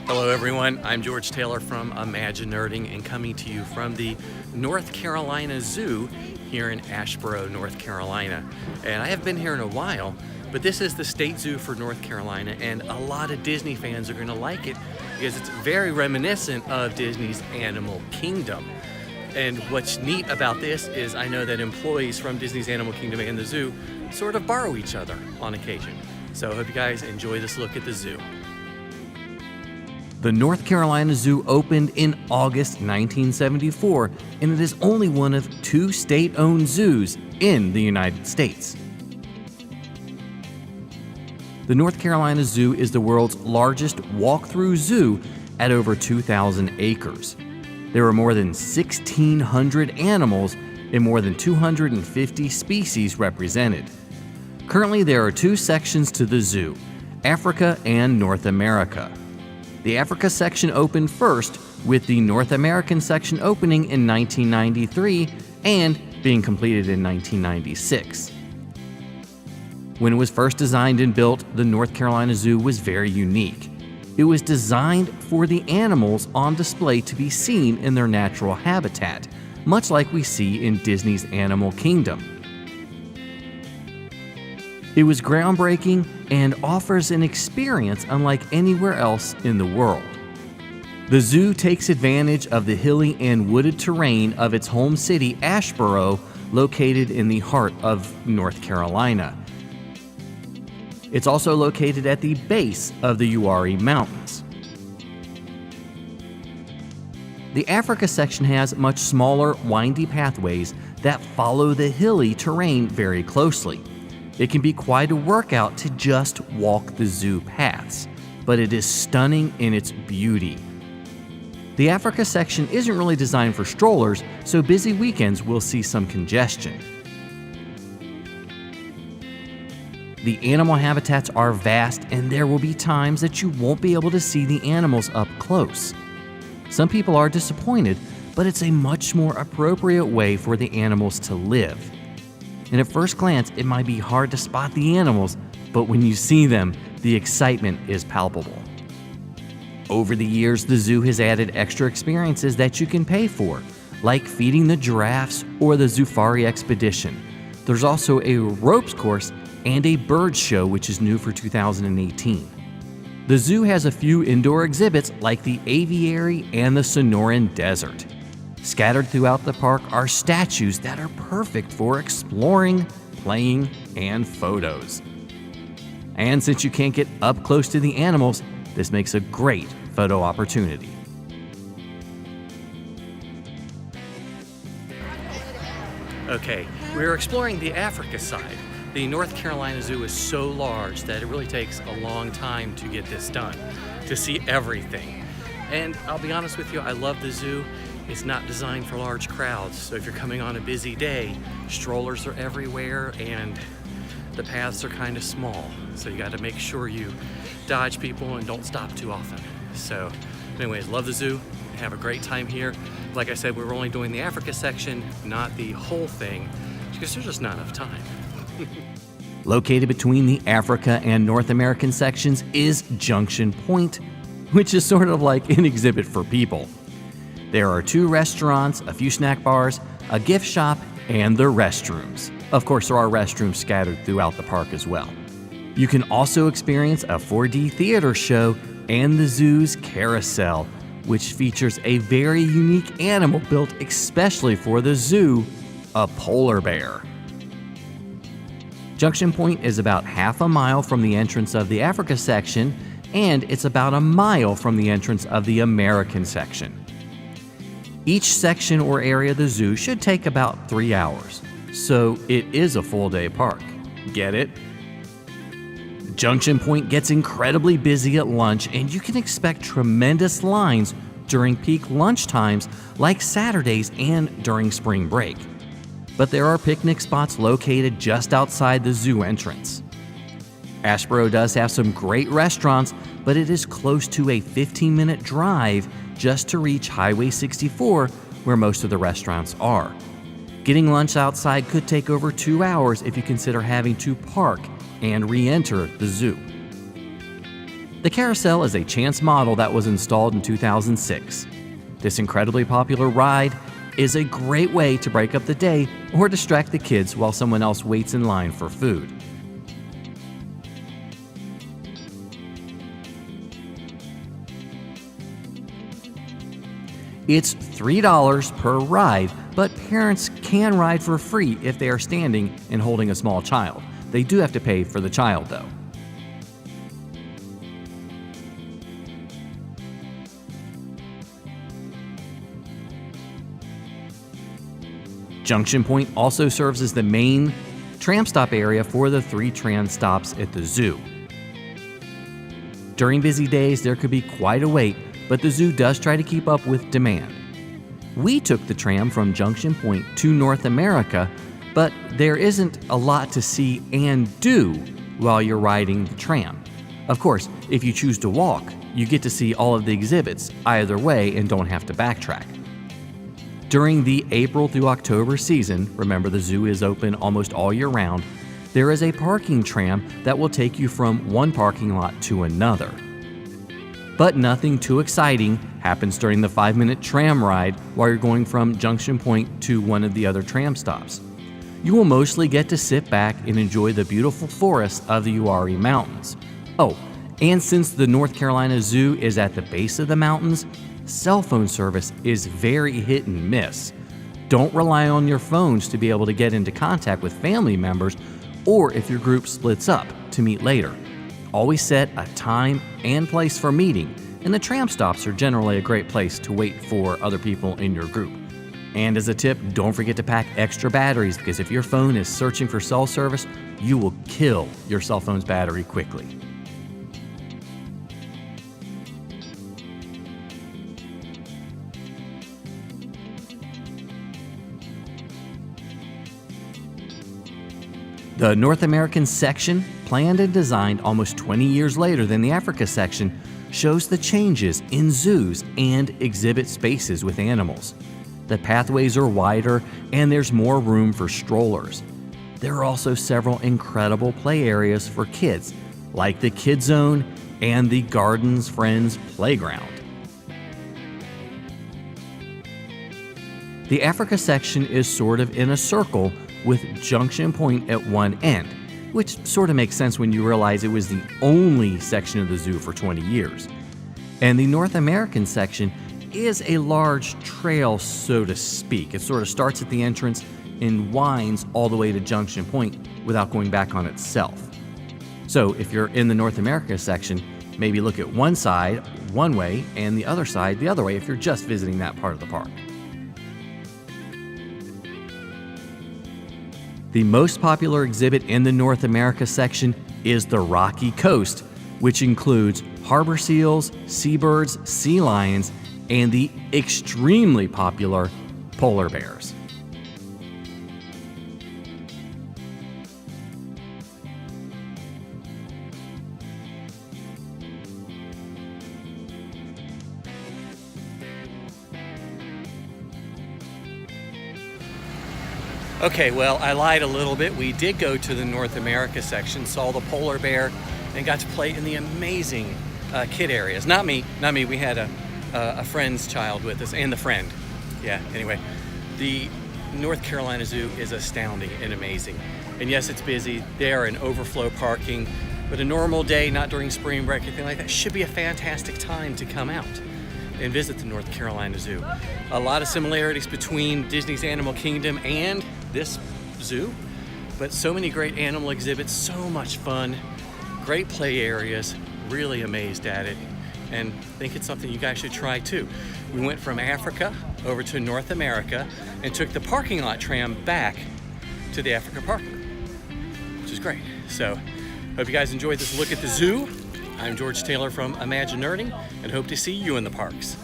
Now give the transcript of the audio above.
Hello everyone, I'm George Taylor from ImagiNERDing and coming to you from the North Carolina Zoo here in Asheboro, North Carolina. And I haven't been here in a while, but this is the State Zoo for North Carolina, and a lot of Disney fans are going to like it because it's very reminiscent of Disney's Animal Kingdom. And what's neat about this is I know that employees from Disney's Animal Kingdom and the zoo sort of borrow each other on occasion. So I hope you guys enjoy this look at the zoo. The North Carolina Zoo opened in August 1974, and it is only one of 2 state-owned zoos in the United States. The North Carolina Zoo is the world's largest walk-through zoo at over 2,000 acres. There are more than 1,600 animals and more than 250 species represented. Currently, there are 2 sections to the zoo, Africa and North America. The Africa section opened first, with the North American section opening in 1993 and being completed in 1996. When it was first designed and built, the North Carolina Zoo was very unique. It was designed for the animals on display to be seen in their natural habitat, much like we see in Disney's Animal Kingdom. It was groundbreaking and offers an experience unlike anywhere else in the world. The zoo takes advantage of the hilly and wooded terrain of its home city, Asheboro, located in the heart of North Carolina. It's also located at the base of the Uwharrie Mountains. The Africa section has much smaller, windy pathways that follow the hilly terrain very closely. It can be quite a workout to just walk the zoo paths, but it is stunning in its beauty. The Africa section isn't really designed for strollers, so busy weekends will see some congestion. The animal habitats are vast, and there will be times that you won't be able to see the animals up close. Some people are disappointed, but it's a much more appropriate way for the animals to live. And at first glance, it might be hard to spot the animals, but when you see them, the excitement is palpable. Over the years, the zoo has added extra experiences that you can pay for, like feeding the giraffes or the Zoofari expedition. There's also a ropes course and a bird show, which is new for 2018. The zoo has a few indoor exhibits like the aviary and the Sonoran Desert. Scattered throughout the park are statues that are perfect for exploring, playing, and photos. And since you can't get up close to the animals, this makes a great photo opportunity. Okay, we're exploring the Africa side. The North Carolina Zoo is so large that it really takes a long time to get this done, to see everything. And I'll be honest with you, I love the zoo. It's not designed for large crowds, so if you're coming on a busy day, strollers are everywhere and the paths are kind of small. So you got to make sure you dodge people and don't stop too often. So anyways, love the zoo, have a great time here. Like I said, we were only doing the Africa section, not the whole thing, because there's just not enough time. Located between the Africa and North American sections is Junction Point, which is sort of like an exhibit for people. There are 2 restaurants, a few snack bars, a gift shop, and the restrooms. Of course, there are restrooms scattered throughout the park as well. You can also experience a 4D theater show and the zoo's Carousel, which features a very unique animal built especially for the zoo, a polar bear. Junction Point is about half a mile from the entrance of the Africa section, and it's about a mile from the entrance of the American section. Each section or area of the zoo should take about 3 hours, so it is a full-day park. Get it? Junction Point gets incredibly busy at lunch, and you can expect tremendous lines during peak lunch times like Saturdays and during spring break. But there are picnic spots located just outside the zoo entrance. Asheboro does have some great restaurants, but it is close to a 15-minute drive just to reach Highway 64, where most of the restaurants are. Getting lunch outside could take over 2 hours if you consider having to park and re-enter the zoo. The Carousel is a chance model that was installed in 2006. This incredibly popular ride is a great way to break up the day or distract the kids while someone else waits in line for food. It's $3 per ride, but parents can ride for free if they are standing and holding a small child. They do have to pay for the child, though. Junction Point also serves as the main tram stop area for the 3 tram stops at the zoo. During busy days, there could be quite a wait, but the zoo does try to keep up with demand. We took the tram from Junction Point to North America, but there isn't a lot to see and do while you're riding the tram. Of course, if you choose to walk, you get to see all of the exhibits either way and don't have to backtrack. During the April through October season, remember the zoo is open almost all year round, there is a parking tram that will take you from one parking lot to another. But nothing too exciting happens during the 5-minute tram ride while you're going from Junction Point to one of the other tram stops. You will mostly get to sit back and enjoy the beautiful forests of the Uwharrie Mountains. Oh, and since the North Carolina Zoo is at the base of the mountains, cell phone service is very hit and miss. Don't rely on your phones to be able to get into contact with family members or if your group splits up to meet later. Always set a time and place for meeting, and the tram stops are generally a great place to wait for other people in your group. And as a tip, don't forget to pack extra batteries because if your phone is searching for cell service, you will kill your cell phone's battery quickly. The North American section, planned and designed almost 20 years later than the Africa section, shows the changes in zoos and exhibit spaces with animals. The pathways are wider and there's more room for strollers. There are also several incredible play areas for kids, like the Kid Zone and the Gardens Friends Playground. The Africa section is sort of in a circle with Junction Point at one end, which sort of makes sense when you realize it was the only section of the zoo for 20 years. And the North American section is a large trail, so to speak. It sort of starts at the entrance and winds all the way to Junction Point without going back on itself. So if you're in the North America section, maybe look at one side one way and the other side the other way if you're just visiting that part of the park. The most popular exhibit in the North America section is the Rocky Coast, which includes harbor seals, seabirds, sea lions, and the extremely popular polar bears. Okay, well, I lied a little bit. We did go to the North America section, saw the polar bear, and got to play in the amazing kid areas. Not me. We had a friend's child with us, and the friend. Yeah, anyway. The North Carolina Zoo is astounding and amazing. And yes, it's busy. They are in overflow parking. But a normal day, not during spring break, anything like that, should be a fantastic time to come out and visit the North Carolina Zoo. A lot of similarities between Disney's Animal Kingdom and this zoo, but so many great animal exhibits, so much fun, great play areas, really amazed at it, and think it's something you guys should try too. We went from Africa over to North America and took the parking lot tram back to the Africa park, which is great. So, hope you guys enjoyed this look at the zoo. I'm George Taylor from ImagiNERDing and hope to see you in the parks.